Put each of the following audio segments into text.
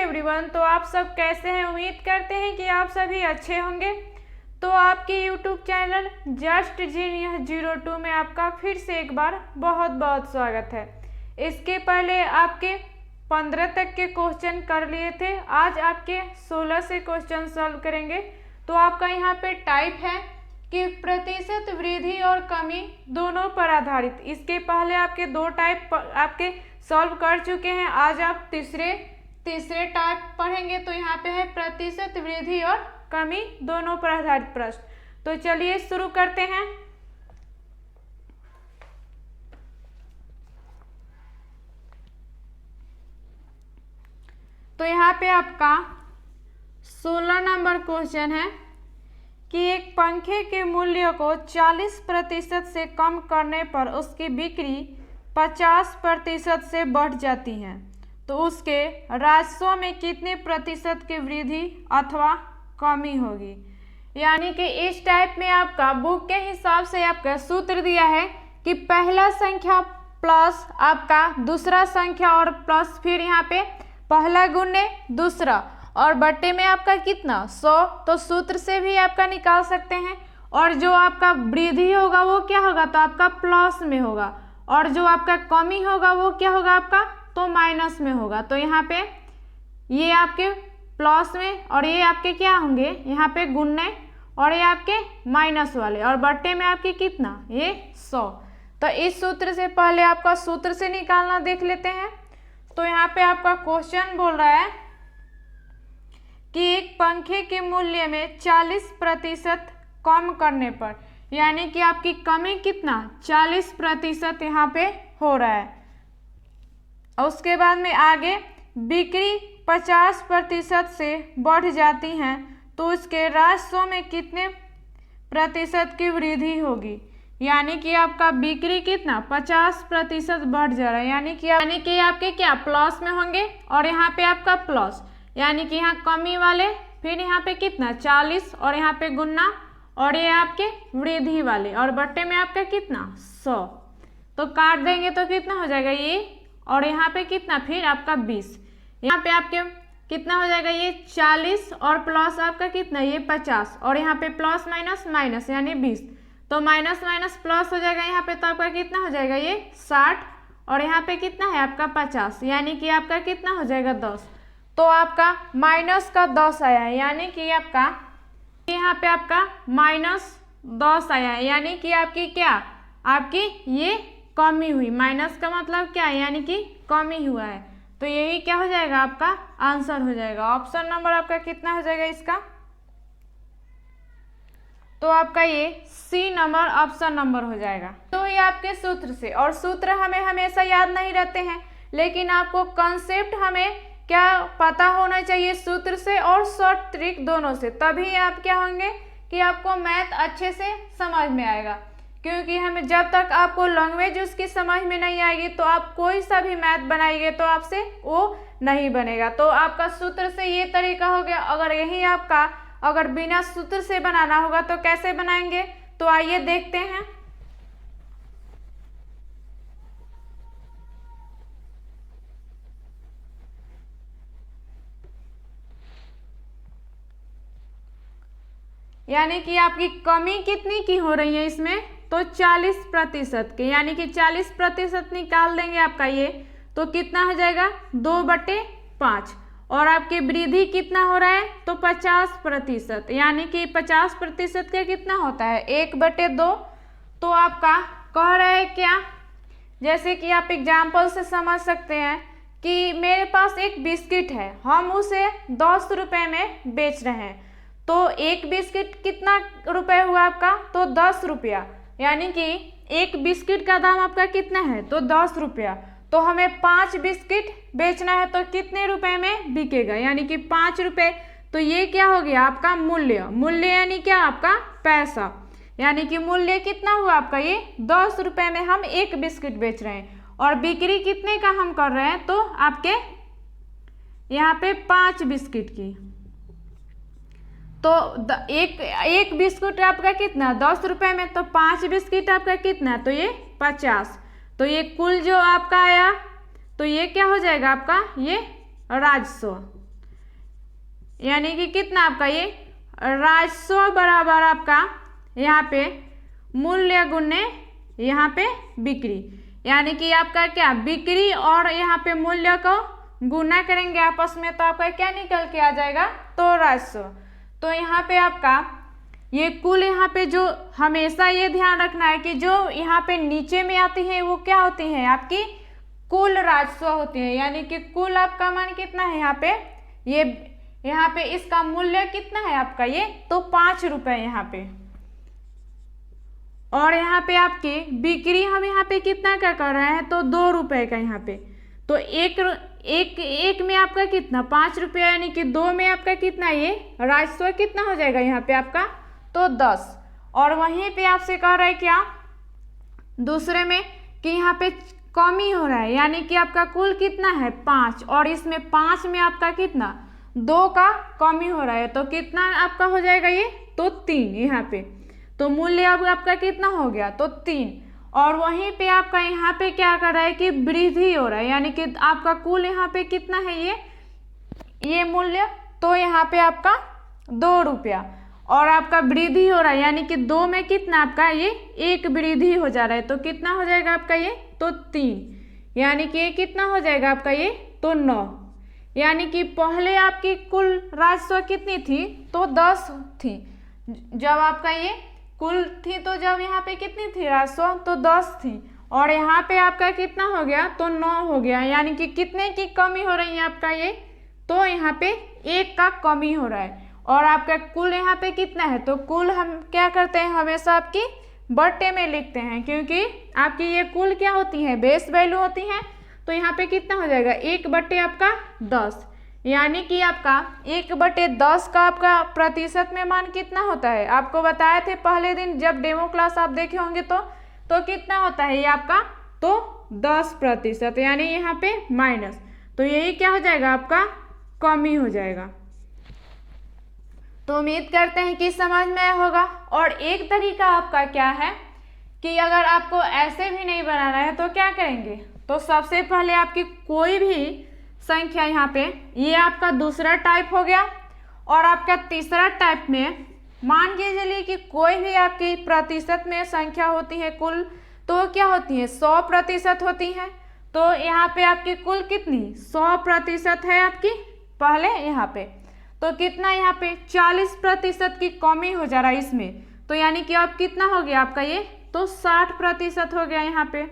Everyone. तो आप सब कैसे हैं? उम्मीद करते हैं कि आप सभी अच्छे होंगे। तो आपके यूट्यूब चैनल जस्ट जीनियस 02 में आपका फिर से एक बार बहुत बहुत स्वागत है। इसके पहले आपके 15 तक के क्वेश्चन कर लिए थे, आज आपके 16 से क्वेश्चन सॉल्व करेंगे। तो आपका यहाँ पे टाइप है कि प्रतिशत वृद्धि और कमी दोनों पर आधारित। इसके पहले आपके दो टाइप आपके सॉल्व कर चुके हैं, आज आप तीसरे टाइप पढ़ेंगे। तो यहाँ पे है प्रतिशत वृद्धि और कमी दोनों पर आधारित प्रश्न। तो चलिए शुरू करते हैं। तो यहाँ पे आपका 16 नंबर क्वेश्चन है कि एक पंखे के मूल्य को 40% से कम करने पर उसकी बिक्री 50% से बढ़ जाती है, तो उसके राजस्व में कितने प्रतिशत की वृद्धि अथवा कमी होगी। यानी कि इस टाइप में आपका बुक के हिसाब से आपका सूत्र दिया है कि पहला संख्या प्लस आपका दूसरा संख्या और प्लस फिर यहाँ पे पहला गुणे दूसरा और बट्टे में आपका कितना 100। तो सूत्र से भी आपका निकाल सकते हैं। और जो आपका वृद्धि होगा वो क्या होगा, तो आपका प्लस में होगा, और जो आपका कमी होगा वो क्या होगा आपका, तो माइनस में होगा। तो यहाँ पे ये आपके प्लस में और ये आपके क्या होंगे यहाँ पे गुणने, और ये आपके माइनस वाले, और बट्टे में आपके कितना ये 100। तो इस सूत्र से पहले आपका सूत्र से निकालना देख लेते हैं। तो यहाँ पे आपका क्वेश्चन बोल रहा है कि एक पंखे के मूल्य में 40% कम करने पर, यानी कि आपकी कमी कितना 40% यहाँ पे हो रहा है। और उसके बाद में आगे बिक्री 50% से बढ़ जाती हैं, तो उसके राजस्व में कितने प्रतिशत की वृद्धि होगी। यानी कि आपका बिक्री कितना 50% बढ़ जा रहा है, यानी कि आपके क्या प्लस में होंगे, और यहाँ पे आपका प्लस, यानी कि यहाँ कमी वाले, फिर यहाँ पे कितना 40 और यहाँ पे गुना, और ये आपके वृद्धि वाले, और बट्टे में आपका कितना 100। तो काट देंगे तो कितना हो जाएगा ये, और यहाँ पे कितना फिर आपका 20। यहाँ पे आपके कितना हो जाएगा ये 40 और प्लस आपका कितना ये 50, और यहाँ पे प्लस माइनस माइनस यानी 20। तो माइनस माइनस प्लस हो जाएगा यहाँ पे, तो आपका कितना हो जाएगा ये 60, और यहाँ पे कितना है आपका 50, यानी कि आपका कितना हो जाएगा 10। तो आपका माइनस का 10 आया है, यानी कि आपका यहाँ पे आपका -10 आया है, यानी कि आपकी क्या आपकी ये कमी हुई। माइनस का मतलब क्या है, यानी कि कमी हुआ है। तो यही क्या हो जाएगा आपका आंसर हो जाएगा। ऑप्शन नंबर आपका कितना हो जाएगा इसका, तो आपका ये सी नंबर ऑप्शन नंबर हो जाएगा। तो ये आपके सूत्र से, और सूत्र हमें हमेशा याद नहीं रहते हैं, लेकिन आपको कंसेप्ट हमें क्या पता होना चाहिए सूत्र से और शॉर्ट ट्रिक दोनों से, तभी आप क्या होंगे कि आपको मैथ अच्छे से समझ में आएगा। क्योंकि हमें जब तक आपको लैंग्वेज उसकी समझ में नहीं आएगी तो आप कोई सा भी मैथ बनाएंगे तो आपसे वो नहीं बनेगा। तो आपका सूत्र से ये तरीका हो गया। अगर यही आपका अगर बिना सूत्र से बनाना होगा तो कैसे बनाएंगे, तो आइए देखते हैं। यानी कि आपकी कमी कितनी की हो रही है इसमें, तो 40% के, यानी कि 40% निकाल देंगे आपका ये, तो कितना हो जाएगा 2/5। और आपकी वृद्धि कितना हो रहा है, तो 50%, यानी कि 50% का कितना होता है 1/2। तो आपका कह रहा है क्या, जैसे कि आप एग्जाम्पल से समझ सकते हैं कि मेरे पास एक बिस्किट है, हम उसे 10 रुपये में बेच रहे हैं। तो एक बिस्किट कितना रुपए हुआ आपका, तो 10 रुपया, यानी कि एक बिस्किट का दाम आपका कितना है, तो 10 रुपया। तो हमें 5 बिस्किट बेचना है, तो कितने रुपए में बिकेगा, यानी कि 5 रुपये। तो ये क्या हो गया आपका मूल्य यानी क्या आपका पैसा, यानी कि मूल्य कितना हुआ आपका ये 10 रुपये में हम एक बिस्किट बेच रहे हैं, और बिक्री कितने का हम कर रहे हैं, तो आपके यहाँ पे 5 बिस्किट की। तो एक बिस्कुट आपका कितना 10 रुपये में, तो 5 बिस्किट आपका कितना, तो ये 50। तो ये कुल जो आपका आया, तो ये क्या हो जाएगा आपका ये राजस्व। यानी कि कितना आपका ये राजस्व बराबर आपका यहाँ पे मूल्य गुने यहाँ पे बिक्री, यानी कि आपका क्या बिक्री और यहाँ पे मूल्य को गुना करेंगे आपस में तो आपका क्या निकल के आ जाएगा, तो राजस्व। तो यहाँ पे आपका ये कुल यहाँ पे जो हमेशा ये ध्यान रखना है कि जो यहाँ पे नीचे में आती है वो क्या होती है आपकी कुल राजस्व होती है, यानी कि कुल आपका मान कितना है यहाँ पे, ये यहाँ पे इसका मूल्य कितना है आपका ये, तो 5 रुपए यहाँ पे। और यहाँ पे आपकी बिक्री हम यहाँ पे कितना का कर रहे हैं, तो 2 रुपए का यहाँ पे। तो एक में आपका कितना 5 रुपया, यानी कि 2 में आपका कितना ये राजस्व कितना हो जाएगा यहाँ पे आपका, तो 10। और वहीं पे आपसे कह रहा है क्या दूसरे में कि यहाँ पे कमी हो रहा है, यानी कि आपका कुल कितना है 5 और इसमें 5 में आपका कितना 2 का कमी हो रहा है, तो कितना आपका हो जाएगा ये, तो 3 यहाँ पे। तो मूल्य अब आपका कितना हो गया, तो 3। और वहीं पे आपका यहाँ पे क्या कर रहा है कि वृद्धि हो रहा है, यानी कि आपका कुल यहाँ पे कितना है ये मूल्य, तो यहाँ पे आपका 2 रुपया और आपका वृद्धि हो रहा है, यानी कि 2 में कितना आपका ये 1 वृद्धि हो जा रहा है, तो कितना हो जाएगा आपका ये, तो 3, यानी कि ये कितना हो जाएगा आपका ये, तो 9। यानी कि पहले आपकी कुल राजस्व कितनी थी, तो 10 थी जब आपका ये कुल थी, तो जब यहाँ पे कितनी थी राजस्व, तो 10 थी और यहाँ पे आपका कितना हो गया, तो 9 हो गया। यानी कि कितने की कमी हो रही है आपका ये, तो यहाँ पे 1 का कमी हो रहा है। और आपका कुल यहाँ पे कितना है, तो कुल हम क्या करते हैं हमेशा आपकी बट्टे में लिखते हैं, क्योंकि आपकी ये कुल क्या होती है बेस वैल्यू होती है। तो यहाँ पे कितना हो जाएगा 1 बट्टे आपका 10, यानी कि आपका 1 बटे 10 का आपका प्रतिशत में मान कितना होता है, आपको बताए थे पहले दिन जब डेमो क्लास आप देखे होंगे तो कितना होता है ये आपका, तो 10%, यानी यहाँ पे माइनस, तो यही क्या हो जाएगा आपका कमी हो जाएगा। तो उम्मीद करते हैं कि समझ में आया होगा। और एक तरीका आपका क्या है कि अगर आपको ऐसे भी नहीं बनाना है तो क्या करेंगे, तो सबसे पहले आपकी कोई भी संख्या यहाँ पे, ये आपका दूसरा टाइप हो गया। और आपका तीसरा टाइप में मान के चलिए कि कोई भी आपकी प्रतिशत में संख्या होती है कुल, तो क्या होती है 100% होती है। तो यहाँ पे आपकी कुल कितनी 100% है आपकी पहले यहाँ पे, तो कितना यहाँ पे 40% की कमी हो जा रहा है इसमें, तो यानी कि अब कितना हो गया आपका ये, तो 60% हो गया यहाँ पे।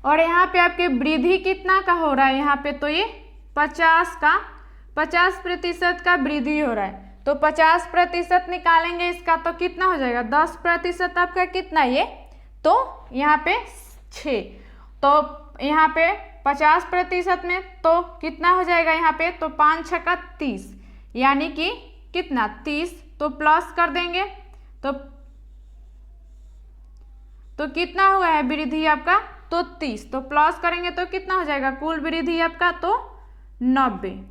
और यहाँ पे आपके वृद्धि कितना का हो रहा है यहाँ पे, तो ये 50% का वृद्धि हो रहा है। तो 50% निकालेंगे इसका तो कितना हो जाएगा 10% आपका कितना ये, तो यहाँ पे 6, तो यहाँ पे 50% में तो कितना हो जाएगा यहाँ पे, तो 5 छक्का 30, यानी कि कितना 30, तो प्लस कर देंगे तो कितना हुआ है वृद्धि आपका, तो 30, तो प्लस करेंगे तो कितना हो जाएगा कुल वृद्धि आपका, तो 90।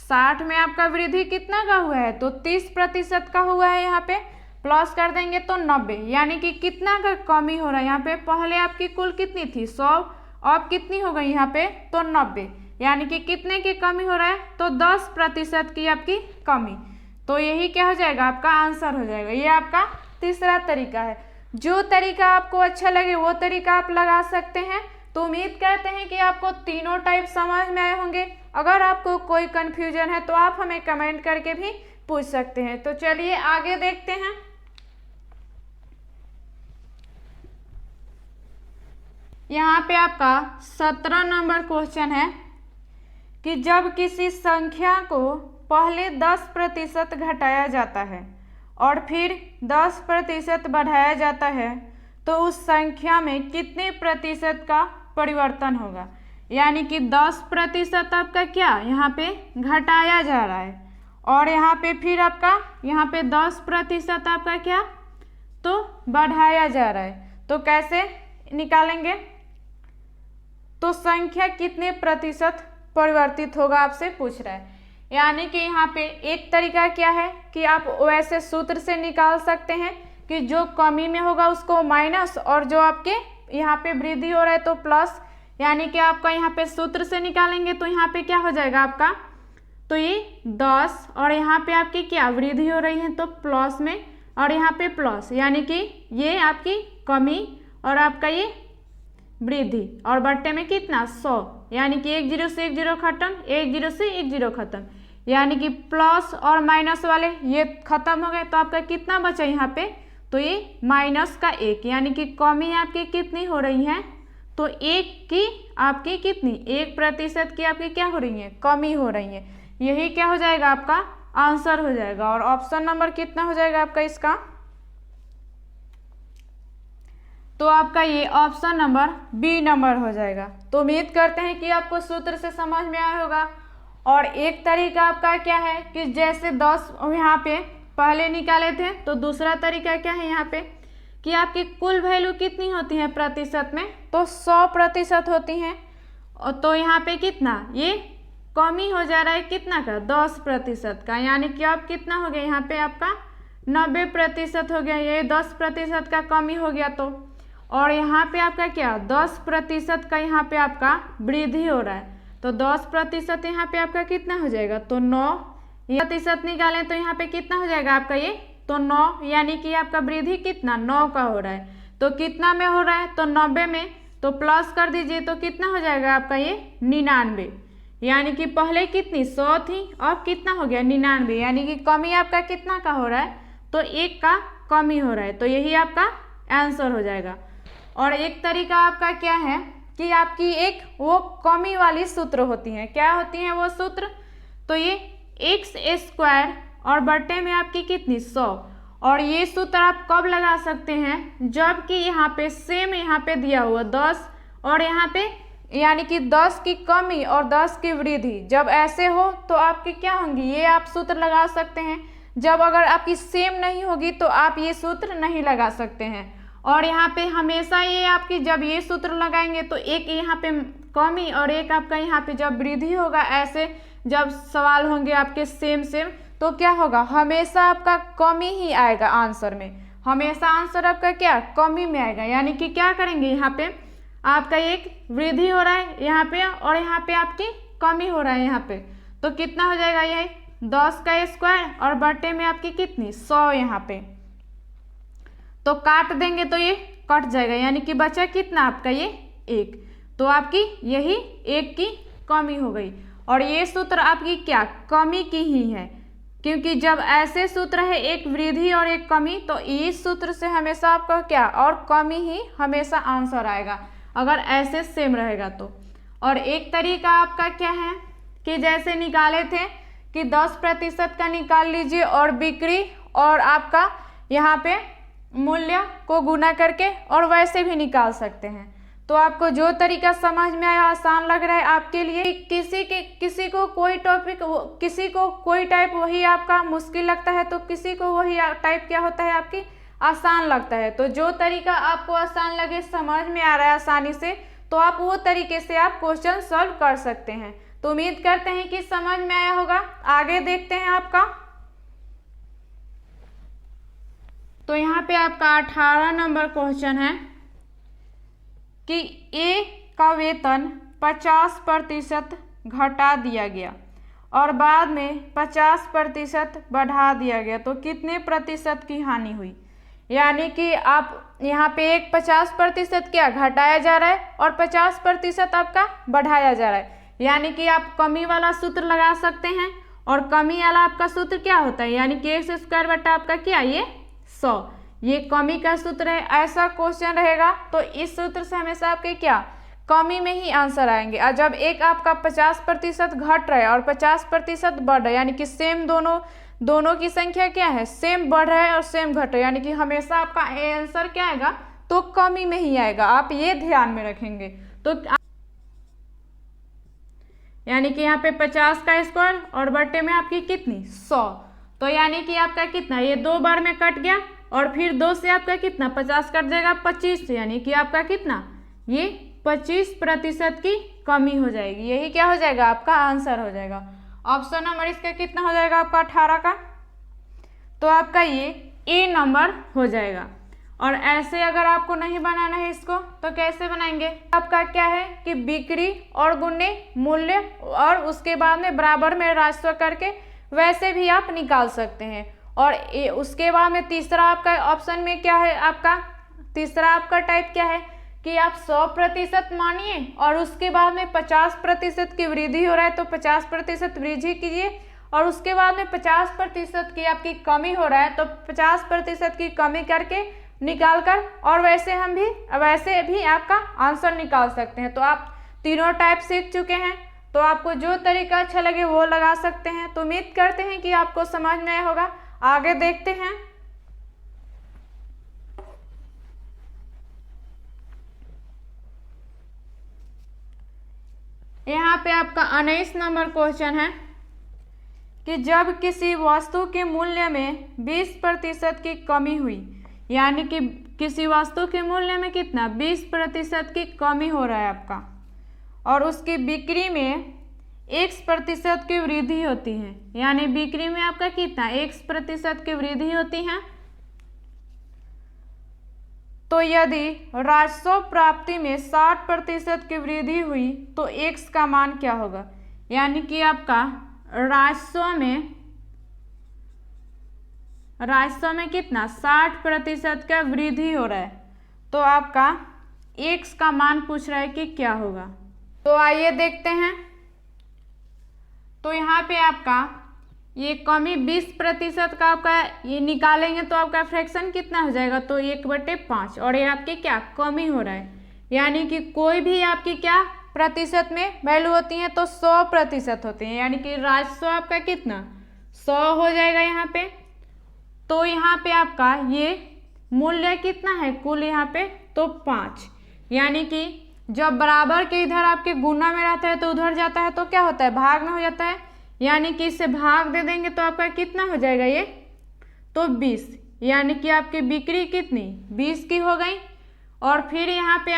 60 में आपका वृद्धि कितना का हुआ है, तो 30% का हुआ है यहाँ पे, प्लस कर देंगे तो 90, यानी कि कितना का कमी हो रहा है यहाँ पे, पहले आपकी कुल कितनी थी 100, अब कितनी हो गई यहाँ पे, तो 90, यानी कि कितने की कमी हो रहा है, तो 10% की आपकी कमी। तो यही क्या हो जाएगा आपका आंसर हो जाएगा। ये आपका तीसरा तरीका है। जो तरीका आपको अच्छा लगे वो तरीका आप लगा सकते हैं। तो उम्मीद करते हैं कि आपको तीनों टाइप समझ में आए होंगे। अगर आपको कोई कन्फ्यूजन है तो आप हमें कमेंट करके भी पूछ सकते हैं। तो चलिए आगे देखते हैं। यहाँ पे आपका 17 नंबर क्वेश्चन है कि जब किसी संख्या को पहले 10% घटाया जाता है और फिर 10% बढ़ाया जाता है तो उस संख्या में कितने प्रतिशत का परिवर्तन होगा। यानी कि 10% आपका क्या यहाँ पे घटाया जा रहा है और यहाँ पे फिर आपका यहाँ पे 10% आपका क्या तो बढ़ाया जा रहा है। तो कैसे निकालेंगे, तो संख्या कितने प्रतिशत परिवर्तित होगा आपसे पूछ रहा है। यानी कि यहाँ पे एक तरीका क्या है कि आप वैसे सूत्र से निकाल सकते हैं कि जो कमी में होगा उसको माइनस और जो आपके यहाँ पे वृद्धि हो रहा है तो प्लस। यानी कि आपका यहाँ पे सूत्र से निकालेंगे तो यहाँ पे क्या हो जाएगा आपका तो ये 10 और यहाँ पे आपकी क्या वृद्धि हो रही है तो प्लस में, और यहाँ पे प्लस, यानी कि ये आपकी कमी और आपका ये वृद्धि, और बट्टे में कितना 100, यानी कि 1 0 से 1 0 खत्म, 1 0 से 1 0 खत्म, यानी कि प्लस और माइनस वाले ये खत्म हो गए। तो आपका कितना बचा यहाँ पे, तो ये माइनस का 1, यानी कि कमी आपकी कितनी हो रही है, तो 1 की आपकी कितनी 1% की आपकी क्या हो रही है, कमी हो रही है। यही क्या हो जाएगा आपका आंसर हो जाएगा। और ऑप्शन नंबर कितना हो जाएगा आपका इसका, तो आपका ये ऑप्शन नंबर बी नंबर हो जाएगा। तो उम्मीद करते हैं कि आपको सूत्र से समझ में आया होगा। और एक तरीका आपका क्या है कि जैसे 10 यहाँ पे पहले निकाले थे, तो दूसरा तरीका क्या है यहाँ पे कि आपकी कुल वैल्यू कितनी होती है प्रतिशत में, तो 100% होती हैं। तो यहाँ पे कितना ये कमी हो जा रहा है कितना का 10% का, यानी कि अब कितना हो गया यहाँ पे आपका 90% हो गया, ये 10% का कमी हो गया। तो और यहाँ पे आपका क्या 10% का यहाँ पे आपका वृद्धि हो रहा है, तो 10% यहाँ पे आपका कितना हो जाएगा, तो 9% निकालें तो यहाँ पे कितना हो जाएगा आपका ये, तो 9, यानी कि आपका वृद्धि कितना 9 का हो रहा है। तो कितना में हो रहा है, तो 90 में, तो प्लस कर दीजिए तो कितना हो जाएगा आपका ये 99, यानी कि पहले कितनी 100 थी, अब कितना हो गया 99, यानी कि कमी आपका कितना का हो रहा है, तो 1 का कमी हो रहा है। तो यही आपका आंसर हो जाएगा। और एक तरीका आपका क्या है कि आपकी एक वो कमी वाली सूत्र होती है, क्या होती है वो सूत्र, तो ये x² और बट्टे में आपकी कितनी 100, और ये सूत्र आप कब लगा सकते हैं, जबकि यहाँ पे सेम यहाँ पे दिया हुआ 10 और यहाँ पे यानी कि 10 की कमी और 10 की वृद्धि, जब ऐसे हो तो आपकी क्या होंगी, ये आप सूत्र लगा सकते हैं। जब अगर आपकी सेम नहीं होगी तो आप ये सूत्र नहीं लगा सकते हैं। और यहाँ पे हमेशा ये आपकी जब ये सूत्र लगाएंगे तो एक यहाँ पे कमी और एक आपका यहाँ पे जब वृद्धि होगा, ऐसे जब सवाल होंगे आपके सेम तो क्या होगा, हमेशा आपका कमी ही आएगा आंसर में, हमेशा आंसर आपका क्या कमी में आएगा। यानी कि क्या करेंगे, यहाँ पे आपका एक वृद्धि हो रहा है यहाँ पे और यहाँ पे आपकी कमी हो रहा है यहाँ पे, तो कितना हो जाएगा ये 10 का स्क्वायर और बट्टे में आपकी कितनी 100 यहाँ पे, तो काट देंगे तो ये कट जाएगा, यानी कि बचा कितना आपका ये 1, तो आपकी यही 1 की कमी हो गई। और ये सूत्र आपकी क्या कमी की ही है, क्योंकि जब ऐसे सूत्र है एक वृद्धि और एक कमी, तो इस सूत्र से हमेशा आपका क्या और कमी ही हमेशा आंसर आएगा अगर ऐसे सेम रहेगा तो। और एक तरीका आपका क्या है कि जैसे निकाले थे कि 10% का निकाल लीजिए और बिक्री और आपका यहाँ पे मूल्य को गुना करके और वैसे भी निकाल सकते हैं। तो आपको जो तरीका समझ में आया, आसान लग रहा है आपके लिए, किसी को कोई टॉपिक, किसी को कोई टाइप वही आपका मुश्किल लगता है, तो किसी को वही टाइप क्या होता है आपकी आसान लगता है। तो जो तरीका आपको आसान लगे, समझ में आ रहा है आसानी से, तो आप वो तरीके से आप क्वेश्चन सॉल्व कर सकते हैं। तो उम्मीद करते हैं कि समझ में आया होगा। आगे देखते हैं आपका, तो यहाँ पे आपका 18 नंबर क्वेश्चन है कि ए का वेतन 50% घटा दिया गया और बाद में 50% बढ़ा दिया गया, तो कितने प्रतिशत की हानि हुई। यानी कि आप यहाँ पे एक 50% क्या घटाया जा रहा है और 50% आपका बढ़ाया जा रहा है, यानी कि आप कमी वाला सूत्र लगा सकते हैं। और कमी वाला आपका सूत्र क्या होता है, यानी कि x² बटा आपका क्या ये 100, ये कमी का सूत्र है। ऐसा क्वेश्चन रहेगा तो इस सूत्र से हमेशा आपके क्या कमी में ही आंसर आएंगे। और जब एक आपका 50% घट रहा है और 50% बढ़ रहा है, यानी कि सेम दोनों की संख्या क्या है सेम बढ़ रहा है और सेम घट रहा है, यानी कि हमेशा आपका आंसर क्या आएगा तो कमी में ही आएगा। आप ये ध्यान में रखेंगे। तो यानी कि यहाँ पे 50 का स्क्वायर और बट्टे में आपकी कितनी 100, तो यानी कि आपका कितना ये 2 बार में कट गया और फिर 2 से आपका कितना 50 कट जाएगा 25, यानी कि आपका कितना ये 25% की कमी हो जाएगी। यही क्या हो जाएगा आपका आंसर हो जाएगा। ऑप्शन नंबर इसका कितना हो जाएगा आपका 18 का, तो आपका ये ए नंबर हो जाएगा। और ऐसे अगर आपको नहीं बनाना है इसको तो कैसे बनाएंगे, आपका क्या है कि बिक्री और गुणे मूल्य और उसके बाद में बराबर में राजस्व करके वैसे भी आप निकाल सकते हैं। और उसके बाद में तीसरा आपका ऑप्शन में क्या है, आपका तीसरा आपका टाइप क्या है कि आप 100% मानिए और उसके बाद में 50% की वृद्धि हो रहा है तो 50% वृद्धि कीजिए, और उसके बाद में 50% की आपकी कमी हो रहा है तो 50% की कमी करके निकाल कर, और वैसे भी आपका आंसर निकाल सकते हैं। तो आप तीनों टाइप सीख चुके हैं, तो आपको जो तरीका अच्छा लगे वो लगा सकते हैं। तो उम्मीद करते हैं कि आपको समझ में आया होगा। आगे देखते हैं। यहाँ पे आपका 19 नंबर क्वेश्चन है कि जब किसी वस्तु के मूल्य में 20% की कमी हुई, यानी कि किसी वस्तु के मूल्य में कितना 20% की कमी हो रहा है आपका, और उसकी बिक्री में 1% की वृद्धि होती है, यानी बिक्री में आपका कितना 1% की वृद्धि होती है, तो यदि राजस्व प्राप्ति में 60% की वृद्धि हुई तो x का मान क्या होगा। यानी कि आपका राजस्व में कितना 60% का वृद्धि हो रहा है, तो आपका x का मान पूछ रहा है कि क्या होगा। तो आइए देखते हैं। तो यहाँ पे आपका ये कमी 20% का आपका ये निकालेंगे तो आपका फ्रैक्शन कितना हो जाएगा, तो 1/5, और ये आपकी क्या कमी हो रहा है, यानी कि कोई भी आपकी क्या प्रतिशत में वैल्यू होती है तो 100% होती है, यानी कि राजस्व आपका कितना 100 हो जाएगा यहाँ पे। तो यहाँ पे आपका ये मूल्य कितना है कुल यहाँ पे तो 5, यानी कि जब बराबर के इधर आपके गुना में रहता है तो उधर जाता है तो क्या होता है भाग में हो जाता है, यानी कि इससे भाग दे देंगे तो आपका कितना हो जाएगा ये तो 20, यानी कि आपकी बिक्री कितनी 20 की हो गई। और फिर यहाँ पे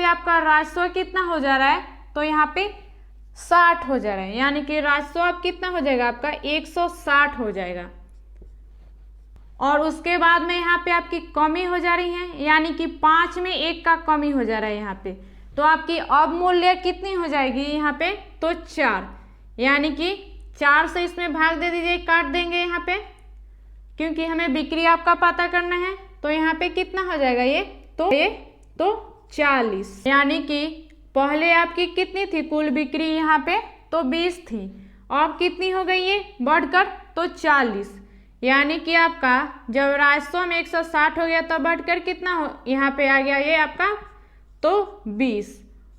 आपका राजस्व कितना हो जा रहा है, तो यहाँ पे 60 हो जा रहा है, यानी कि राजस्व अब कितना हो जाएगा आपका 160 हो जाएगा। और उसके बाद में यहाँ पे आपकी कमी हो जा रही है, यानी कि 5 में 1 का कमी हो जा रहा है यहाँ पे, तो आपकी अब मूल्य कितनी हो जाएगी यहाँ पे तो 4, यानी कि 4 से इसमें भाग दे दीजिए, काट देंगे यहाँ पे, क्योंकि हमें बिक्री आपका पता करना है। तो यहाँ पे कितना हो जाएगा ये तो 40, यानी कि पहले आपकी कितनी थी कुल बिक्री यहाँ पे तो 20 थी, अब कितनी हो गई ये बढ़कर तो 40, यानी कि आपका जब राजस्व में 160 हो गया तो बढ़कर कितना हो यहाँ पे आ गया ये आपका तो 20,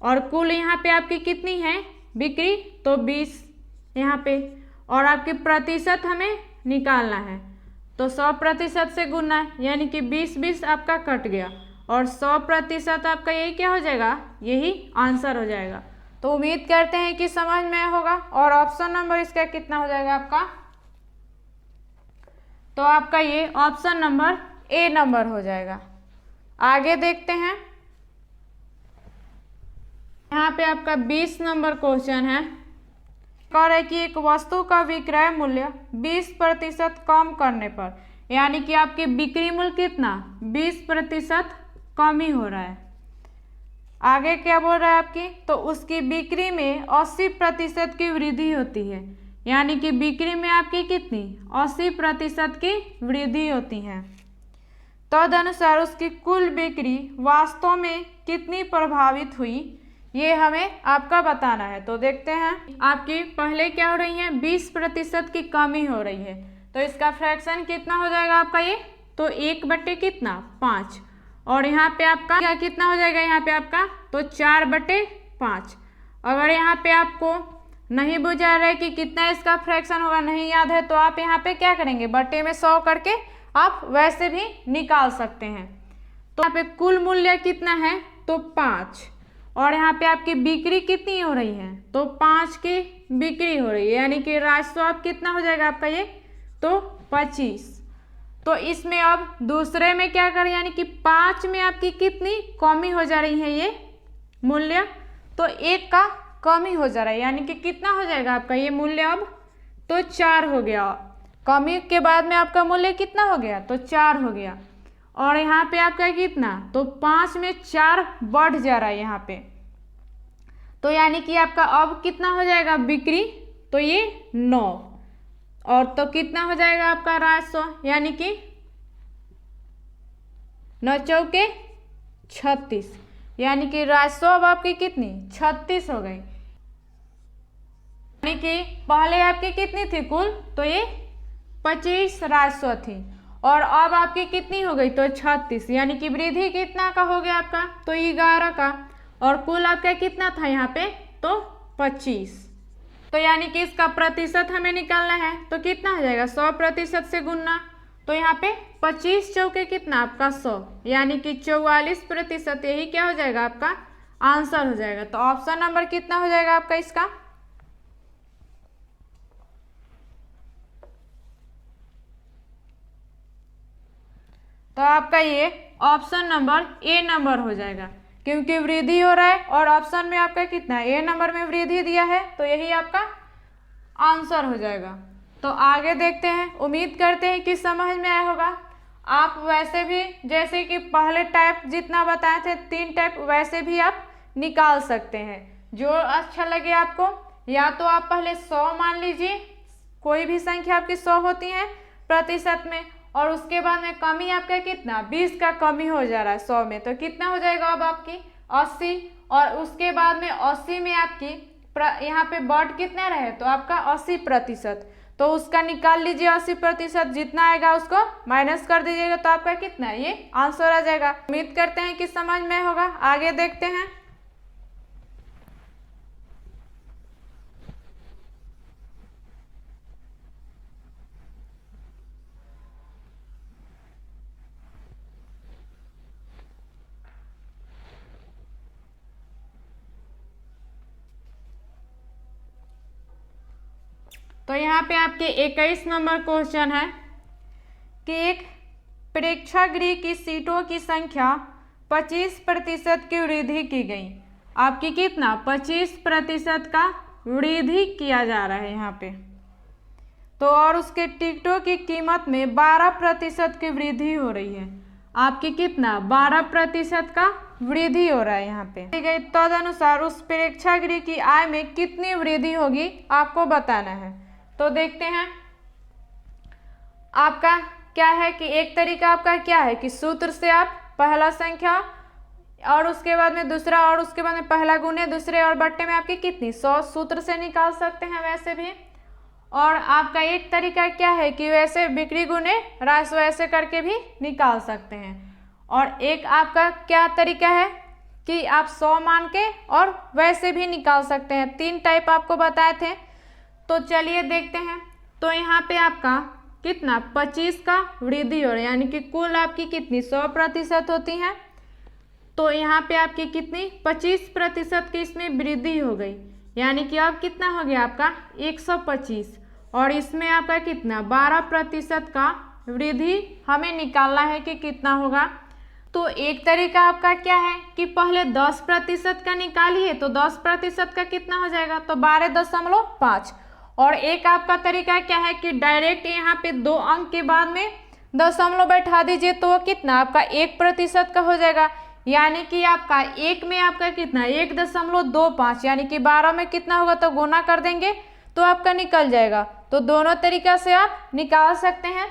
और कुल यहाँ पे आपकी कितनी है बिक्री तो 20 यहाँ पे, और आपकी प्रतिशत हमें निकालना है तो 100% से गुना, यानी कि 20 आपका कट गया, और 100% आपका यही क्या हो जाएगा यही आंसर हो जाएगा। तो उम्मीद करते हैं कि समझ में होगा। और ऑप्शन नंबर इसका कितना हो जाएगा आपका, तो आपका ये ऑप्शन नंबर ए नंबर हो जाएगा। आगे देखते हैं। यहाँ पे आपका 20 नंबर क्वेश्चन है, कह रहा है कि एक वस्तु का विक्रय मूल्य 20% कम करने पर, यानी कि आपकी बिक्री मूल्य कितना 20% कमी हो रहा है। आगे क्या बोल रहा है आपकी, तो उसकी बिक्री में 80% की वृद्धि होती है, यानी कि बिक्री में आपकी कितनी 80% की वृद्धि होती है। तदनुसार उसकी कुल बिक्री वास्तव में कितनी प्रभावित हुई, ये हमें आपका बताना है। तो देखते हैं। आपकी पहले क्या हो रही है 20% की कमी हो रही है, तो इसका फ्रैक्शन कितना हो जाएगा आपका ये तो 1/5, और यहाँ पे आपका क्या कितना हो जाएगा यहाँ पे आपका तो 4/5। अगर यहाँ पे आपको नहीं बुझा रहा है कि कितना इसका फ्रैक्शन होगा, नहीं याद है, तो आप यहाँ पे क्या करेंगे बटे में 100 करके आप वैसे भी निकाल सकते हैं। तो यहाँ पे कुल मूल्य कितना है तो 5, और यहाँ पे आपकी बिक्री कितनी हो रही है तो 5 की बिक्री हो रही है, यानी कि राजस्व अब कितना हो जाएगा आपका ये तो 25। तो इसमें अब दूसरे में क्या करें, यानी कि 5 में आपकी कितनी कमी हो जा रही है ये मूल्य तो 1 का कमी हो जा रहा है, यानी कि कितना हो जाएगा आपका ये मूल्य अब तो 4 हो गया। कमी के बाद में आपका मूल्य कितना हो गया तो 4 हो गया। और यहाँ पे आपका कितना, तो 5 में 4 बढ़ जा रहा है यहाँ पे। तो यानी कि आपका अब कितना हो जाएगा बिक्री, तो ये 9, और तो कितना हो जाएगा आपका राजस्व, यानी कि 9 चौके 36, यानी कि राजस्व अब आपकी कितनी 36 हो गई। यानी कि पहले आपकी कितनी थी कुल, तो ये 25 राजस्व थी, और अब आपकी कितनी हो गई, तो 36, यानी कि वृद्धि कितना का हो गया आपका, तो 11 का, और कुल आपका कितना था यहाँ पे, तो 25। तो यानी कि इसका प्रतिशत हमें निकालना है, तो कितना हो जाएगा 100% से गुणना, तो यहाँ पे 25 चौके कितना आपका 100, यानी कि 44%, यही क्या हो जाएगा आपका आंसर हो जाएगा। तो ऑप्शन नंबर कितना हो जाएगा आपका इसका, तो आपका ये ऑप्शन नंबर ए नंबर हो जाएगा, क्योंकि वृद्धि हो रहा है और ऑप्शन में आपका कितना ए नंबर में वृद्धि दिया है, तो यही आपका आंसर हो जाएगा। तो आगे देखते हैं, उम्मीद करते हैं कि समझ में आया होगा। आप वैसे भी जैसे कि पहले टाइप जितना बताए थे 3 टाइप, वैसे भी आप निकाल सकते हैं, जो अच्छा लगे आपको। या तो आप पहले 100 मान लीजिए, कोई भी संख्या आपकी 100 होती है प्रतिशत में, और उसके बाद में कमी आपका कितना 20 का कमी हो जा रहा है 100 में, तो कितना हो जाएगा अब आपकी 80, और उसके बाद में 80 में आपकी यहाँ पे बढ़ कितना रहे, तो आपका 80%, तो उसका निकाल लीजिए 80%, जितना आएगा उसको माइनस कर दीजिएगा, तो आपका कितना ये आंसर आ जाएगा। उम्मीद करते हैं कि समझ में होगा। आगे देखते हैं, तो यहाँ पे आपके 21 नंबर क्वेश्चन है कि एक प्रेक्षागृह की सीटों की संख्या 25% की वृद्धि की गई। आपकी कितना 25% का वृद्धि किया जा रहा है यहाँ पे, तो और उसके टिकटों की कीमत में 12% की वृद्धि हो रही है। आपकी कितना 12% का वृद्धि हो रहा है यहाँ पे। तदनुसार उस प्रेक्षागृह की आय में कितनी वृद्धि होगी आपको बताना है। तो देखते हैं, आपका क्या है कि एक तरीका आपका क्या है कि सूत्र से आप पहला संख्या और उसके बाद में दूसरा और उसके बाद में पहला गुने दूसरे और बट्टे में आपकी कितनी 100 सूत्र से निकाल सकते हैं वैसे भी। और आपका एक तरीका क्या है कि वैसे बिक्री गुने राजस्व ऐसे करके भी निकाल सकते हैं। और एक आपका क्या तरीका है कि आप 100 मान के और वैसे भी निकाल सकते हैं। 3 टाइप आपको बताए थे। तो चलिए देखते हैं। तो यहाँ पे आपका कितना 25 का वृद्धि हो रहा है, यानी कि कुल आपकी कितनी 100% होती है, तो यहाँ पे आपकी कितनी 25% की इसमें वृद्धि हो गई, यानी कि अब कितना हो गया आपका 125। और इसमें आपका कितना 12% का वृद्धि हमें निकालना है कि कितना होगा। तो एक तरीका आपका क्या है कि पहले 10% का निकालिए, तो 10% का कितना हो जाएगा, तो 12.5। और एक आपका तरीका क्या है कि डायरेक्ट यहाँ पे 2 अंक के बाद में दशमलव बैठा दीजिए, तो वो कितना आपका 1% का हो जाएगा, यानी कि आपका 1 में आपका कितना 1.25, यानी कि 12 में कितना होगा तो गुना कर देंगे तो आपका निकल जाएगा। तो दोनों तरीका से आप निकाल सकते हैं।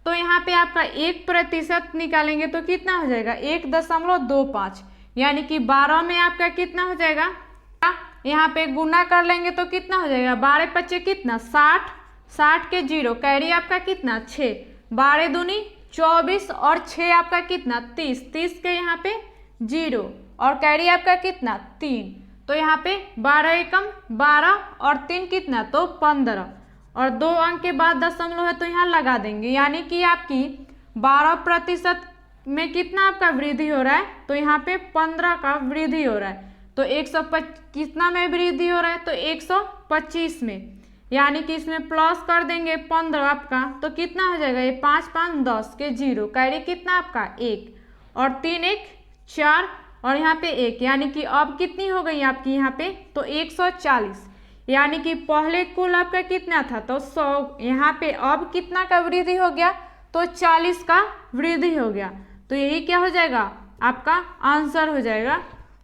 तो यहाँ पे आपका 1% निकालेंगे तो कितना हो जाएगा 1.25, यानी कि 12 में आपका कितना हो जाएगा, यहाँ पे गुना कर लेंगे तो कितना हो जाएगा 12 पच्चे कितना 60, 60 के 0 कैरी आपका कितना 6, 12 दूनी 24 और 6 आपका कितना 30, 30 के यहाँ पे 0 और कैरी आपका कितना 3, तो यहाँ पे 12 एकम 12 और 3 कितना तो 15 और 2 अंक के बाद दशमलव है तो यहाँ लगा देंगे, यानी कि आपकी 12% में कितना आपका वृद्धि हो रहा है, तो यहाँ पे 15 का वृद्धि हो रहा है। तो 125 कितना में वृद्धि हो रहा है, तो 125 में, यानी कि इसमें प्लस कर देंगे 15 आपका, तो कितना हो जाएगा ये 5 5 10 के 0 कैरी कितना आपका 1 और 3 1 4 और यहाँ पे 1, यानी कि अब कितनी हो गई आपकी यहाँ पे तो 140, यानी कि पहले कुल आपका कितना था तो 100, यहाँ पे अब कितना का वृद्धि हो गया तो 40 का वृद्धि हो गया। तो तो यही क्या हो जाएगा, आपका आंसर हो जाएगा।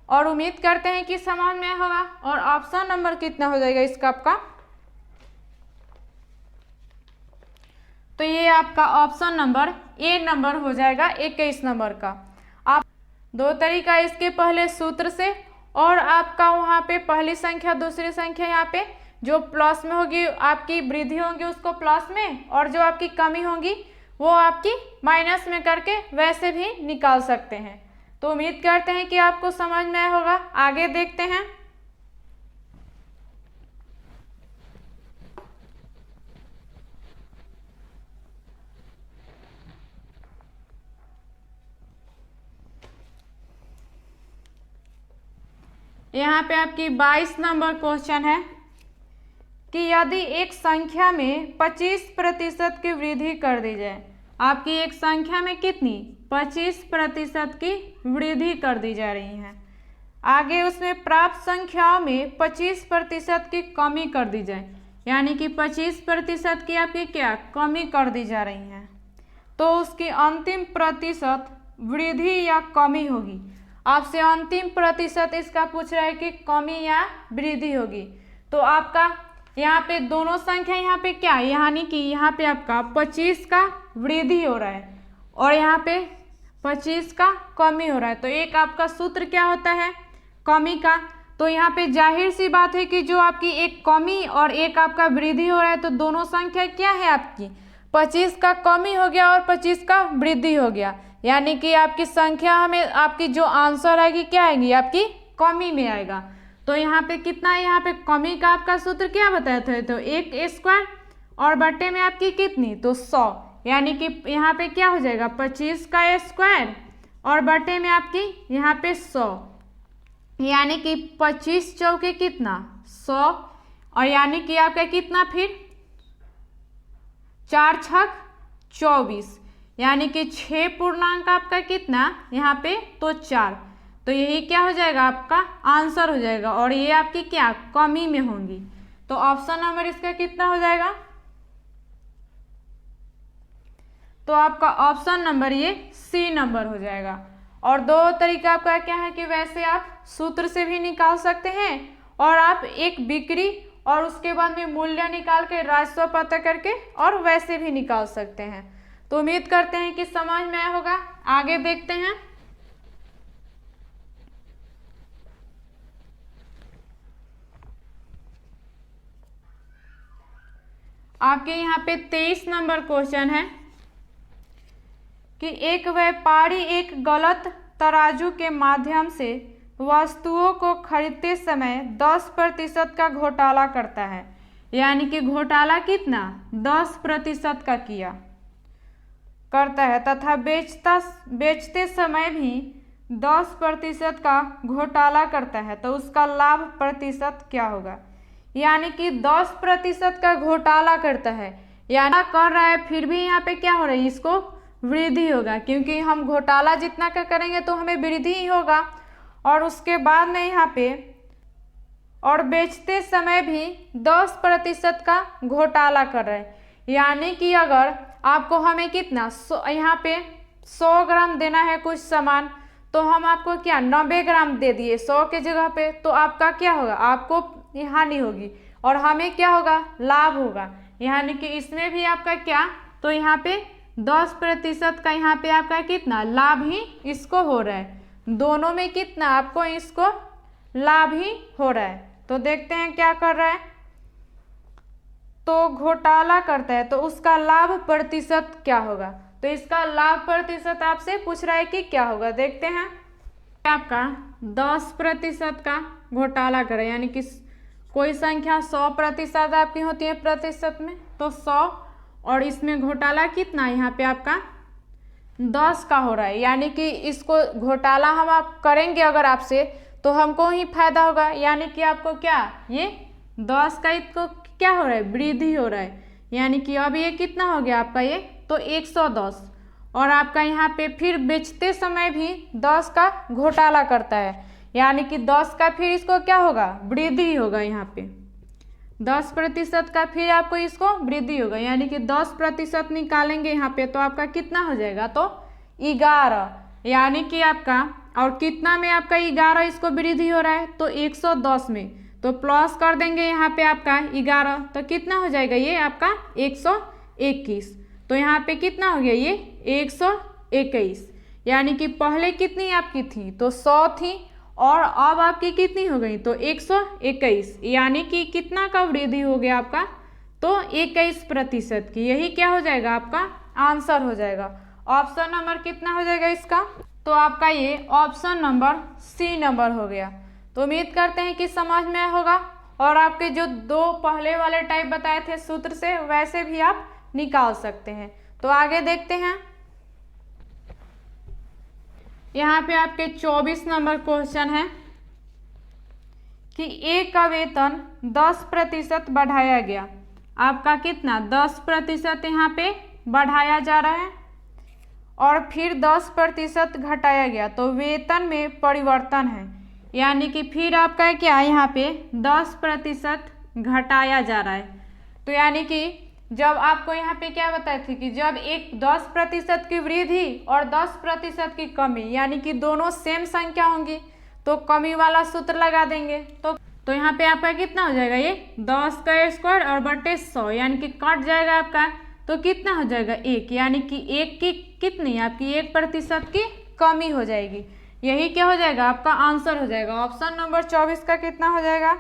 और उम्मीद करते हैं कि समझ में होगा। और ऑप्शन नंबर कितना हो जाएगा इसका आपका, तो ये आपका ऑप्शन नंबर ए नंबर हो जाएगा 21 नंबर का। आप दो तरीका इसके पहले सूत्र से, और आपका वहाँ पे पहली संख्या दूसरी संख्या यहाँ पे जो प्लस में होगी आपकी वृद्धि होगी उसको प्लस में, और जो आपकी कमी होगी वो आपकी माइनस में करके वैसे भी निकाल सकते हैं। तो उम्मीद करते हैं कि आपको समझ में आया होगा। आगे देखते हैं। यहाँ पे आपकी 22 नंबर क्वेश्चन है कि यदि एक संख्या में 25% की वृद्धि कर दी जाए, आपकी एक संख्या में कितनी 25% की वृद्धि कर दी जा रही है, आगे उसमें प्राप्त संख्याओं में 25% की कमी कर दी जाए, यानी कि 25% की आपकी क्या कमी कर दी जा रही है, तो उसकी अंतिम प्रतिशत वृद्धि या कमी होगी। आपसे अंतिम प्रतिशत इसका पूछ रहा है कि कमी या वृद्धि होगी। तो आपका यहाँ पे दोनों संख्या यहाँ पे क्या है, यानी कि यहाँ पे आपका 25 का वृद्धि हो रहा है और यहाँ पे 25 का कमी हो रहा है। तो एक आपका सूत्र क्या होता है कमी का, तो यहाँ पे जाहिर सी बात है कि जो आपकी एक कमी और एक आपका वृद्धि हो रहा है, तो दोनों संख्या क्या है आपकी 25 का कमी हो गया और 25 का वृद्धि हो गया, यानी कि आपकी संख्या हमें आपकी जो आंसर आएगी क्या आएगी आपकी कमी में आएगा। तो यहाँ पे कितना है, यहाँ पे कमी का आपका सूत्र क्या बताया था, तो 1² और बट्टे में आपकी कितनी तो 100, यानी कि यहाँ पे क्या हो जाएगा 25 का स्क्वायर और बट्टे में आपकी यहाँ पे 100, यानी कि 25 चौके कितना 100, और यानी कि आपका कितना फिर 4 छक 24, यानी कि 6 पूर्णांक आपका कितना यहाँ पे तो 4। तो यही क्या हो जाएगा आपका आंसर हो जाएगा, और ये आपकी क्या कमी में होंगी। तो ऑप्शन नंबर इसका कितना हो जाएगा, तो आपका ऑप्शन नंबर ये सी नंबर हो जाएगा। और दो तरीका आपका क्या है कि वैसे आप सूत्र से भी निकाल सकते हैं, और आप एक बिक्री और उसके बाद में मूल्य निकाल के राजस्व पता करके और वैसे भी निकाल सकते हैं। तो उम्मीद करते हैं कि समझ में आया होगा। आगे देखते हैं। आपके यहाँ पे 23 नंबर क्वेश्चन है कि एक व्यापारी एक गलत तराजू के माध्यम से वस्तुओं को खरीदते समय 10% का घोटाला करता है, यानी कि घोटाला कितना 10% का करता है, तथा बेचते समय भी 10% का घोटाला करता है, तो उसका लाभ प्रतिशत क्या होगा। यानी कि 10% का घोटाला करता है, यानी कर रहा है फिर भी यहाँ पे क्या हो रहा है इसको वृद्धि होगा, क्योंकि हम घोटाला जितना का करेंगे तो हमें वृद्धि ही होगा। और उसके बाद में यहाँ पे और बेचते समय भी 10% का घोटाला कर रहा है, यानी कि अगर आपको हमें कितना यहाँ पे 100 ग्राम देना है कुछ सामान, तो हम आपको क्या 90 ग्राम दे दिए 100 के जगह पे, तो आपका क्या होगा आपको हानि होगी और हमें क्या होगा लाभ होगा। यानी कि इसमें भी आपका क्या तो यहाँ पे 10% का यहाँ पे आपका कितना लाभ ही इसको हो रहा है, दोनों में कितना आपको इसको लाभ ही हो रहा है। तो देखते हैं क्या कर रहा है, तो घोटाला करता है तो उसका लाभ प्रतिशत क्या होगा। तो इसका लाभ प्रतिशत आपसे पूछ रहा है कि क्या होगा, देखते हैं। आपका 10% का घोटाला करे, यानी कि कोई संख्या 100% आपकी होती है प्रतिशत में, तो 100 और इसमें घोटाला कितना यहाँ पे आपका 10 का हो रहा है, यानी कि इसको घोटाला हम आप करेंगे अगर आपसे तो हमको ही फायदा होगा, यानी कि आपको क्या ये 10 का इसको क्या हो रहा है वृद्धि हो रहा है, यानी कि अब ये कितना हो गया आपका ये तो 110, और आपका यहाँ पे फिर बेचते समय भी 10 का घोटाला करता है, यानी कि 10 का फिर इसको क्या होगा वृद्धि होगा, यहाँ पे 10% का फिर आपको इसको वृद्धि होगा, यानी कि 10% निकालेंगे यहाँ पे तो आपका कितना हो जाएगा तो 11, यानी कि आपका और कितना में आपका 11 इसको वृद्धि हो रहा है तो 110 में, तो प्लस कर देंगे यहाँ पे आपका 11, तो कितना हो जाएगा ये आपका 121। तो यहाँ पे कितना हो गया ये 121, यानी कि पहले कितनी आपकी थी तो 100 थी और अब आपकी कितनी हो गई तो 121, यानी कि कितना का वृद्धि हो गया आपका तो 21% की। यही क्या हो जाएगा आपका आंसर हो जाएगा। ऑप्शन नंबर कितना हो जाएगा इसका, तो आपका ये ऑप्शन नंबर सी नंबर हो गया। तो उम्मीद करते हैं कि समझ में आया होगा और आपके जो दो पहले वाले टाइप बताए थे सूत्र से वैसे भी आप निकाल सकते हैं। तो आगे देखते हैं, यहाँ पे आपके 24 नंबर क्वेश्चन है कि एक का वेतन 10% बढ़ाया गया। आपका कितना 10% यहाँ पे बढ़ाया जा रहा है और फिर 10% घटाया गया, तो वेतन में परिवर्तन है, यानी कि फिर आपका क्या यहाँ पे 10% घटाया जा रहा है। तो यानी कि जब आपको यहाँ पे क्या बताए थे कि जब एक 10% की वृद्धि और 10% की कमी, यानी कि दोनों सेम संख्या होंगी तो कमी वाला सूत्र लगा देंगे। तो यहाँ पे आपका कितना हो जाएगा ये 10 का स्क्वायर और बटे 100, यानी कि कट जाएगा आपका, तो कितना हो जाएगा 1, यानी कि 1 की कितनी आपकी 1% की कमी हो जाएगी। यही क्या हो जाएगा आपका आंसर हो जाएगा। ऑप्शन नंबर 24 का कितना हो जाएगा,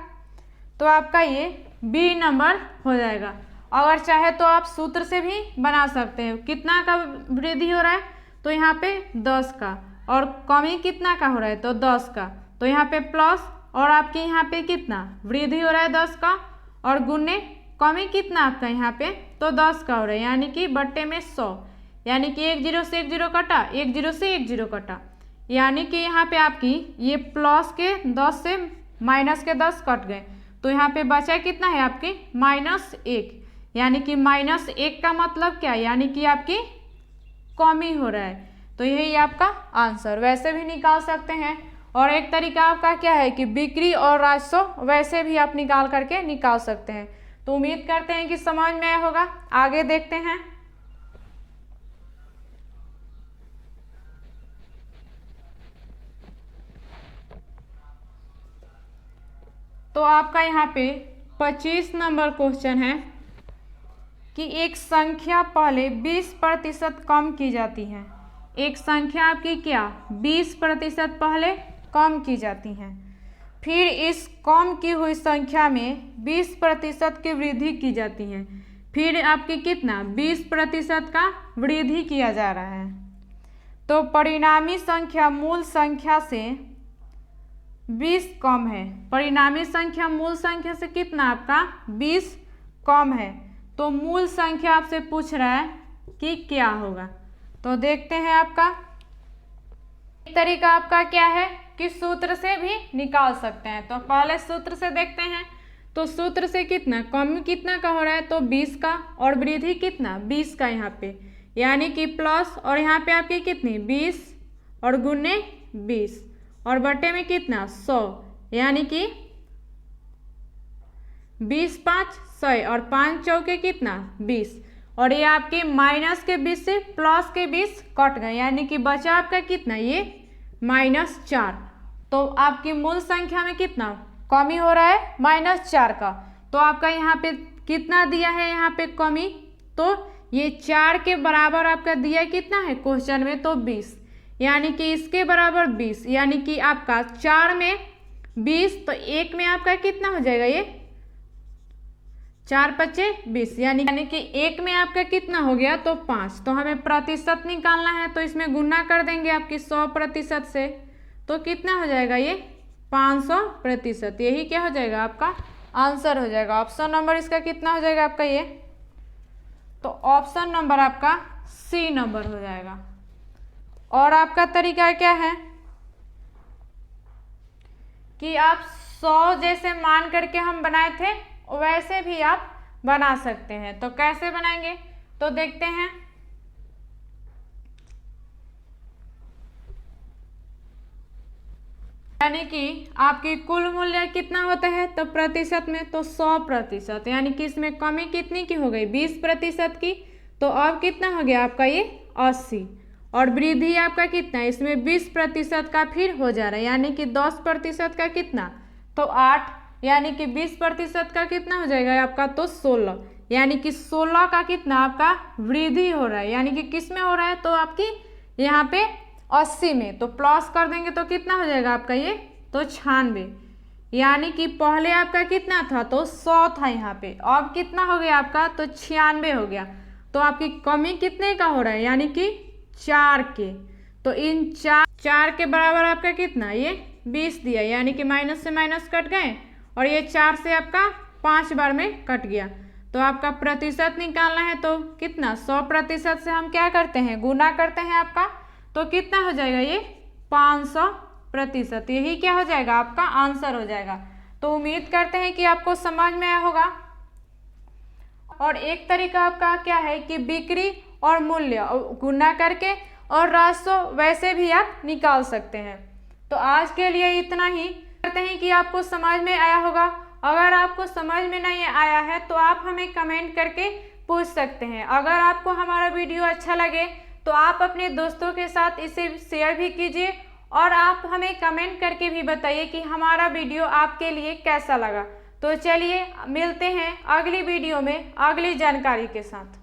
तो आपका ये बी नंबर हो जाएगा। अगर चाहे तो आप सूत्र से भी बना सकते हैं। कितना का वृद्धि हो रहा है तो यहाँ पे 10 का और कमी कितना का हो रहा है तो 10 का, तो यहाँ पे प्लस और आपके यहाँ पे कितना वृद्धि हो रहा है 10 का और गुने कमी कितना आपका यहाँ पे तो 10 का हो रहा है, यानी कि बट्टे में 100, यानी कि 1 0 से 1 0 कटा, 1 0 से 1 0 कटा, यानी कि यहाँ पे आपकी ये प्लस के 10 से माइनस के 10 कट गए, तो यहाँ पे बचा कितना है आपकी -1, यानी कि -1 का मतलब क्या, यानी कि आपकी कमी हो रहा है। तो यही आपका आंसर। वैसे भी निकाल सकते हैं और एक तरीका आपका क्या है कि बिक्री और राजस्व वैसे भी आप निकाल करके निकाल सकते हैं। तो उम्मीद करते हैं कि समझ में आया होगा। आगे देखते हैं, तो आपका यहाँ पे 25 नंबर क्वेश्चन है कि एक संख्या पहले 20% कम की जाती है। एक संख्या आपकी क्या 20% पहले कम की जाती है, फिर इस कम की हुई संख्या में 20% की वृद्धि की जाती है, फिर आपकी कितना 20% का वृद्धि किया जा रहा है, तो परिणामी संख्या मूल संख्या से 20 कम है। परिणामी संख्या मूल संख्या से कितना आपका 20 कम है, तो मूल संख्या आपसे पूछ रहा है कि क्या होगा। तो देखते हैं आपका एक तरीका आपका क्या है कि सूत्र से भी निकाल सकते हैं। तो पहले सूत्र से देखते हैं, तो सूत्र से कितना कम कितना का हो रहा है तो 20 का और वृद्धि कितना 20 का यहाँ पे, यानी कि प्लस और यहाँ पे आपकी कितनी 20 और गुने 20 और बटे में कितना 100, यानी कि 20 5 100 और 5 चौके कितना 20 और ये आपके माइनस के 20 से प्लस के 20 कट गए, यानी कि बचा आपका कितना ये -4। तो आपकी मूल संख्या में कितना कमी हो रहा है -4 का, तो आपका यहाँ पे कितना दिया है यहाँ पे कमी, तो ये 4 के बराबर आपका दिया कितना है क्वेश्चन में तो 20, यानी कि इसके बराबर 20, यानी कि आपका 4 में 20 तो 1 में आपका कितना हो जाएगा ये 4 5 20, यानी कि 1 में आपका कितना हो गया तो 5। तो हमें प्रतिशत निकालना है तो इसमें गुना कर देंगे आपकी 100% से, तो कितना हो जाएगा ये 500%। यही क्या हो जाएगा आपका आंसर हो जाएगा। ऑप्शन नंबर इसका कितना हो जाएगा आपका ये, तो ऑप्शन नंबर आपका सी नंबर हो जाएगा। और आपका तरीका क्या है कि आप 100 जैसे मान करके हम बनाए थे वैसे भी आप बना सकते हैं। तो कैसे बनाएंगे तो देखते हैं, यानी कि आपकी कुल मूल्य कितना होता है तो प्रतिशत में तो 100%, यानी कि इसमें कमी कितनी की हो गई 20% की, तो अब कितना हो गया आपका ये 80 और वृद्धि आपका कितना है, इसमें 20% का फिर हो जा रहा है, यानी कि 10% का कितना, तो 8, यानी कि 20% का कितना हो जाएगा आपका, तो 16, यानी कि 16 का कितना आपका वृद्धि हो रहा है, यानी कि किस में हो रहा है, तो आपकी यहाँ पे 80 में, तो प्लस कर देंगे तो कितना हो जाएगा आपका ये, तो 96, यानी कि पहले आपका कितना था, तो 100 था यहाँ पे, अब कितना हो गया आपका, तो 96 हो गया। तो आपकी कमी कितने का हो रहा है, यानी कि 4 के, तो इन 4 के बराबर आपका कितना, ये 20 दिया, यानी कि माइनस से माइनस कट गए और ये 4 से आपका 5 बार में कट गया। तो आपका प्रतिशत निकालना है, तो कितना, 100% से हम क्या करते हैं, गुना करते हैं आपका, तो कितना हो जाएगा ये 500%, यही क्या हो जाएगा आपका आंसर हो जाएगा। तो उम्मीद करते हैं कि आपको समझ में आया होगा। और एक तरीका आपका क्या है कि बिक्री और मूल्य गुना करके और राजस्व वैसे भी आप निकाल सकते हैं। तो आज के लिए इतना ही, करते हैं कि आपको समझ में आया होगा। अगर आपको समझ में नहीं आया है तो आप हमें कमेंट करके पूछ सकते हैं। अगर आपको हमारा वीडियो अच्छा लगे तो आप अपने दोस्तों के साथ इसे शेयर भी कीजिए और आप हमें कमेंट करके भी बताइए कि हमारा वीडियो आपके लिए कैसा लगा। तो चलिए मिलते हैं अगली वीडियो में अगली जानकारी के साथ।